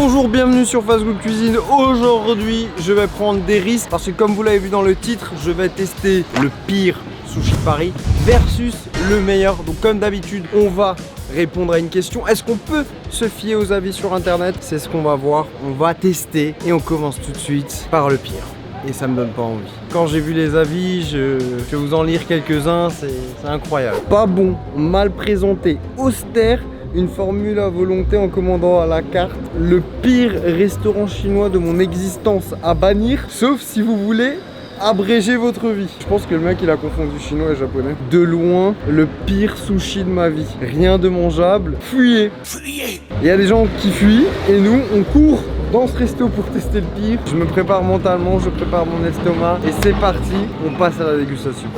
Bonjour, bienvenue sur Fast Good Cuisine. Aujourd'hui, je vais prendre des risques parce que comme vous l'avez vu dans le titre, je vais tester le pire sushi de Paris versus le meilleur. Donc comme d'habitude, on va répondre à une question. Est-ce qu'on peut se fier aux avis sur internet? C'est ce qu'on va voir, on va tester et on commence tout de suite par le pire. Et ça me donne pas envie. Quand j'ai vu les avis, je vais vous en lire quelques-uns, c'est incroyable. Pas bon, mal présenté, austère, une formule à volonté en commandant à la carte, le pire restaurant chinois de mon existence à bannir, sauf si vous voulez abréger votre vie. Je pense que le mec il a confondu chinois et japonais. De loin, le pire sushi de ma vie. Rien de mangeable, fuyez. Fuyez. Il y a des gens qui fuient et nous on court dans ce resto pour tester le pire. Je me prépare mentalement, je prépare mon estomac et c'est parti, on passe à la dégustation.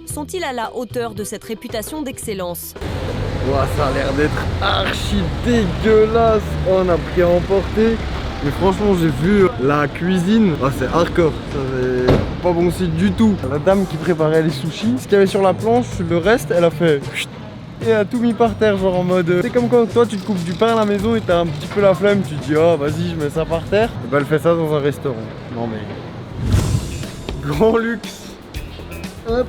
Sont-ils à la hauteur de cette réputation d'excellence? Ouah, ça a l'air d'être archi dégueulasse. Oh, on a pris à emporter. Mais franchement, j'ai vu la cuisine. Oh, c'est hardcore. Ça, c'est pas bon signe du tout. La dame qui préparait les sushis, ce qu'il y avait sur la planche, le reste, elle a fait et elle a tout mis par terre, genre en mode. C'est comme quand toi tu te coupes du pain à la maison et t'as un petit peu la flemme, tu te dis oh vas-y je mets ça par terre. Et bah elle fait ça dans un restaurant. Non mais. Grand luxe. Hop.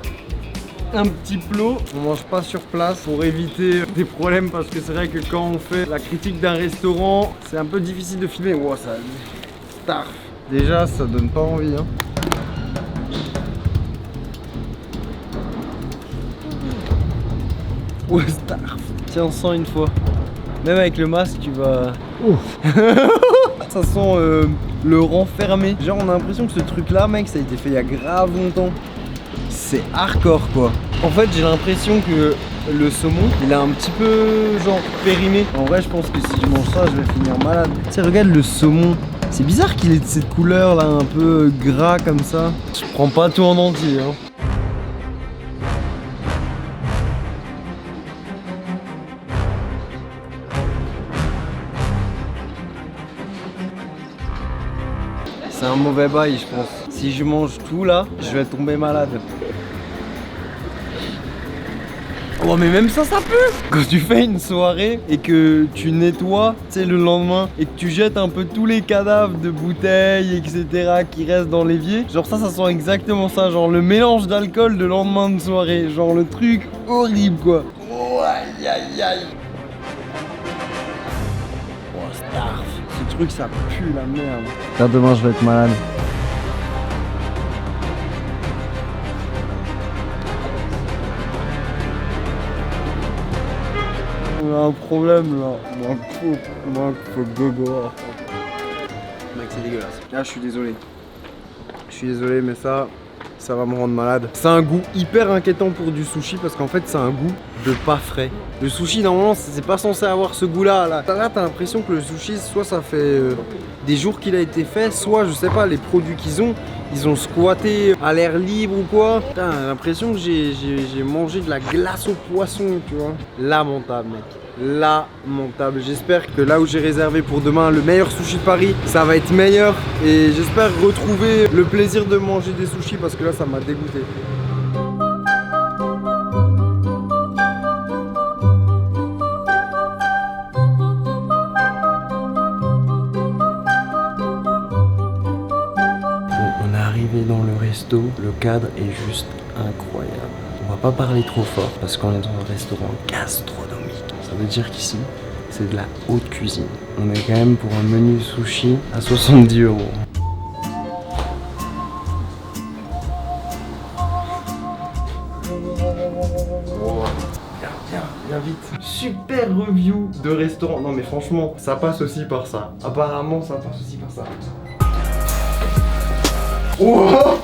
Un petit plot, on mange pas sur place pour éviter des problèmes parce que c'est vrai que quand on fait la critique d'un restaurant, c'est un peu difficile de filmer. Wow, ça starf. Déjà, ça donne pas envie. Hein. Oh, starf. Tiens, sens une fois. Même avec le masque, tu vas. Ça sent le renfermé. Genre, on a l'impression que ce truc-là, mec, ça a été fait il y a grave longtemps. C'est hardcore quoi. En fait j'ai l'impression que le saumon il a un petit peu genre périmé. En vrai je pense que si je mange ça je vais finir malade. Tu sais regarde le saumon. C'est bizarre qu'il ait de cette couleur là un peu gras comme ça. Je prends pas tout en entier hein. C'est un mauvais bail je pense. Si je mange tout là, je vais tomber malade. Oh mais même ça pue. Quand tu fais une soirée et que tu nettoies, tu sais le lendemain, et que tu jettes un peu tous les cadavres de bouteilles, etc. qui restent dans l'évier, genre ça sent exactement ça, genre le mélange d'alcool de lendemain de soirée, genre le truc horrible quoi. Oh aïe aïe aïe. Oh starf. Ce truc ça pue la merde. Là demain je vais être malade. On a un problème là, faut gogo. Mec c'est dégueulasse. Là je suis désolé. Je suis désolé mais ça va me rendre malade. C'est un goût hyper inquiétant pour du sushi parce qu'en fait c'est un goût de pas frais. Le sushi normalement c'est pas censé avoir ce goût là. Là t'as l'impression que le sushi soit ça fait des jours qu'il a été fait, soit je sais pas les produits ils ont squatté à l'air libre ou quoi. Putain, j'ai l'impression que j'ai mangé de la glace au poisson, tu vois. Lamentable, mec. Lamentable. J'espère que là où j'ai réservé pour demain le meilleur sushi de Paris, ça va être meilleur. Et j'espère retrouver le plaisir de manger des sushis parce que là, ça m'a dégoûté. Dans le resto, le cadre est juste incroyable. On va pas parler trop fort parce qu'on est dans un restaurant gastronomique. Ça veut dire qu'ici, c'est de la haute cuisine. On est quand même pour un menu sushi à 70 €. Viens vite. Super review de restaurant. Non mais franchement, ça passe aussi par ça. Apparemment, ça passe aussi par ça. Oh,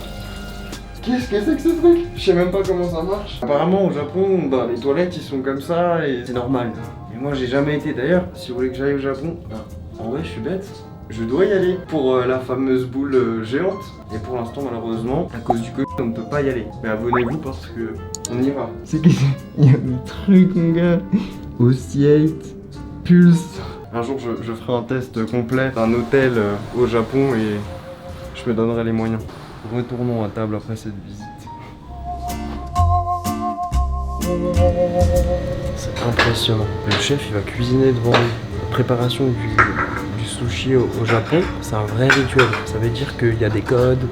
qu'est-ce que c'est que ce truc? Je sais même pas comment ça marche. Apparemment au Japon, bah, les toilettes ils sont comme ça et c'est normal. Et moi j'ai jamais été d'ailleurs. Si vous voulez que j'aille au Japon, en vrai je suis bête. Je dois y aller pour la fameuse boule géante. Et pour l'instant malheureusement, à cause du Covid, on ne peut pas y aller. Mais abonnez-vous parce que on y va. C'est qu'il y a des trucs mon gars. Ossiate, Pulse. Un jour je ferai un test complet d'un hôtel au Japon et je me donnerai les moyens. Retournons à table après cette visite. C'est impressionnant. Le chef il va cuisiner devant nous. La préparation du sushi au Japon, c'est un vrai rituel. Ça veut dire qu'il y a des codes.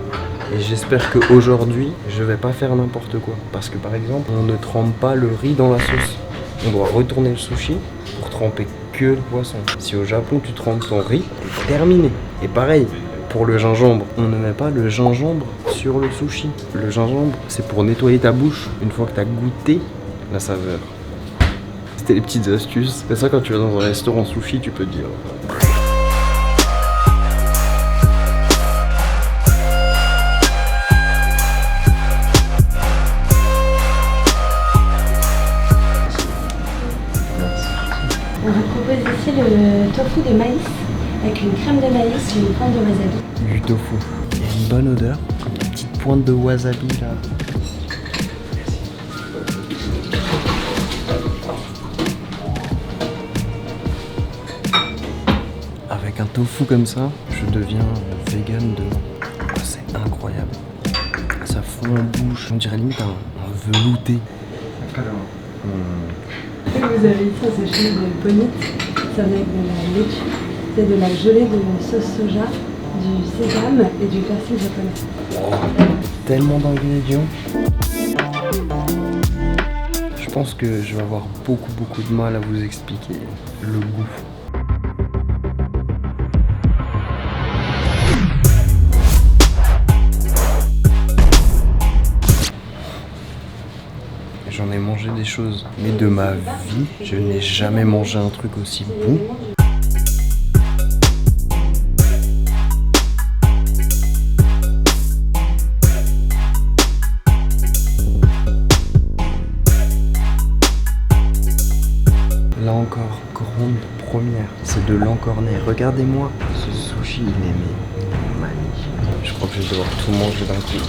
Et j'espère qu'aujourd'hui, je vais pas faire n'importe quoi. Parce que par exemple, on ne trempe pas le riz dans la sauce. On doit retourner le sushi pour tremper que le poisson. Si au Japon, tu trempes ton riz, c'est terminé. Et pareil, pour le gingembre, on ne met pas le gingembre sur le sushi. Le gingembre, c'est pour nettoyer ta bouche une fois que tu as goûté la saveur. C'était les petites astuces. C'est ça, quand tu vas dans un restaurant sushi, tu peux te dire. On vous propose ici le tofu de maïs avec une crème de maïs et une pointe de wasabi. Du tofu. Il y a une bonne odeur. Une petite pointe de wasabi là. Avec un tofu comme ça, je deviens vegan demain. Oh, c'est incroyable. Ça fond en bouche. On dirait limite un velouté. Vous avez ici un sachet de bonite, ça vient avec de la laitue, c'est de la gelée de sauce soja, du sésame et du persil japonais. Oh, tellement d'ingrédients. Je pense que je vais avoir beaucoup de mal à vous expliquer le goût. J'en ai mangé des choses, mais de ma vie, je n'ai jamais mangé un truc aussi bon. Là encore, grande première, c'est de l'encornet. Regardez-moi, ce sushi, il est magnifique. Je crois que je vais devoir tout manger d'un coup.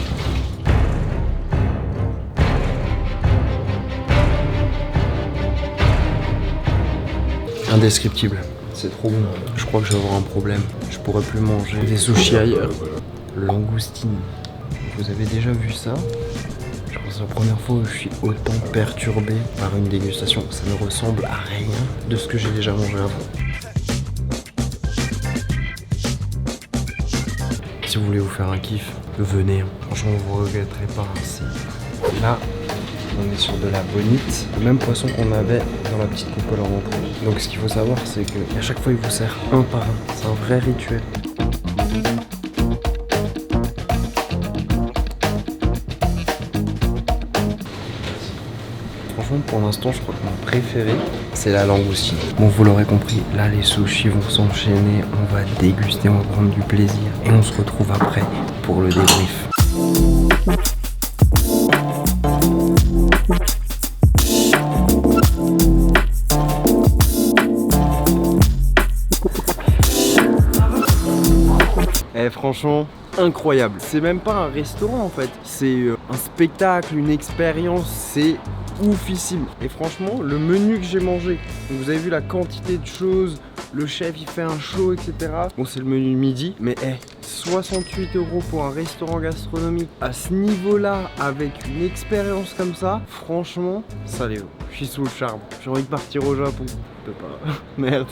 Indescriptible, c'est trop bon. Je crois que je vais avoir un problème. Je pourrais plus manger des sushis ailleurs. Langoustine. Vous avez déjà vu ça? Je pense que c'est la première fois où je suis autant perturbé par une dégustation. Ça ne ressemble à rien de ce que j'ai déjà mangé avant. Si vous voulez vous faire un kiff, venez. Franchement, vous ne regretterez pas. Là, on est sur de la bonite, le même poisson qu'on avait dans la petite coupole en entrée. Donc ce qu'il faut savoir, c'est qu'à chaque fois il vous sert un par un. C'est un vrai rituel. Franchement, pour l'instant, je crois que mon préféré, c'est la langoustine. Bon, vous l'aurez compris, là les sushis vont s'enchaîner, on va déguster, on va prendre du plaisir. Et on se retrouve après pour le débrief. Franchement, incroyable. C'est même pas un restaurant en fait, c'est un spectacle, une expérience, c'est oufissime. Et franchement, le menu que j'ai mangé, vous avez vu la quantité de choses, le chef il fait un show, etc. Bon, c'est le menu midi, mais 68 € pour un restaurant gastronomique à ce niveau-là, avec une expérience comme ça, franchement, ça les vaut. Je suis sous le charme, j'ai envie de partir au Japon. Pas. Merde.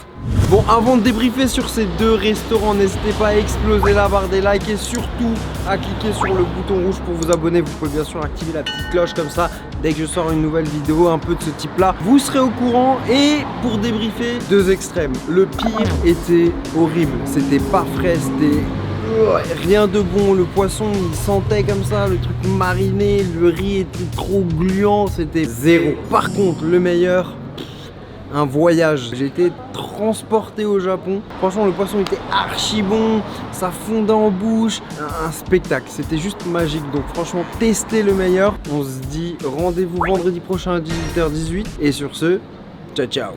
Bon, avant de débriefer sur ces deux restaurants, n'hésitez pas à exploser la barre des likes et surtout à cliquer sur le bouton rouge pour vous abonner. Vous pouvez bien sûr activer la petite cloche comme ça. Dès que je sors une nouvelle vidéo un peu de ce type là, vous serez au courant. Et pour débriefer, deux extrêmes. Le pire était horrible, c'était pas frais, c'était rien de bon. Le poisson il sentait comme ça, le truc mariné, le riz était trop gluant, c'était zéro. Par contre, le meilleur, un voyage. J'ai été transporté au Japon. Franchement, le poisson était archi bon, ça fondait en bouche, un spectacle. C'était juste magique. Donc franchement, testez le meilleur. On se dit rendez-vous vendredi prochain à 18h18. Et sur ce, ciao ciao.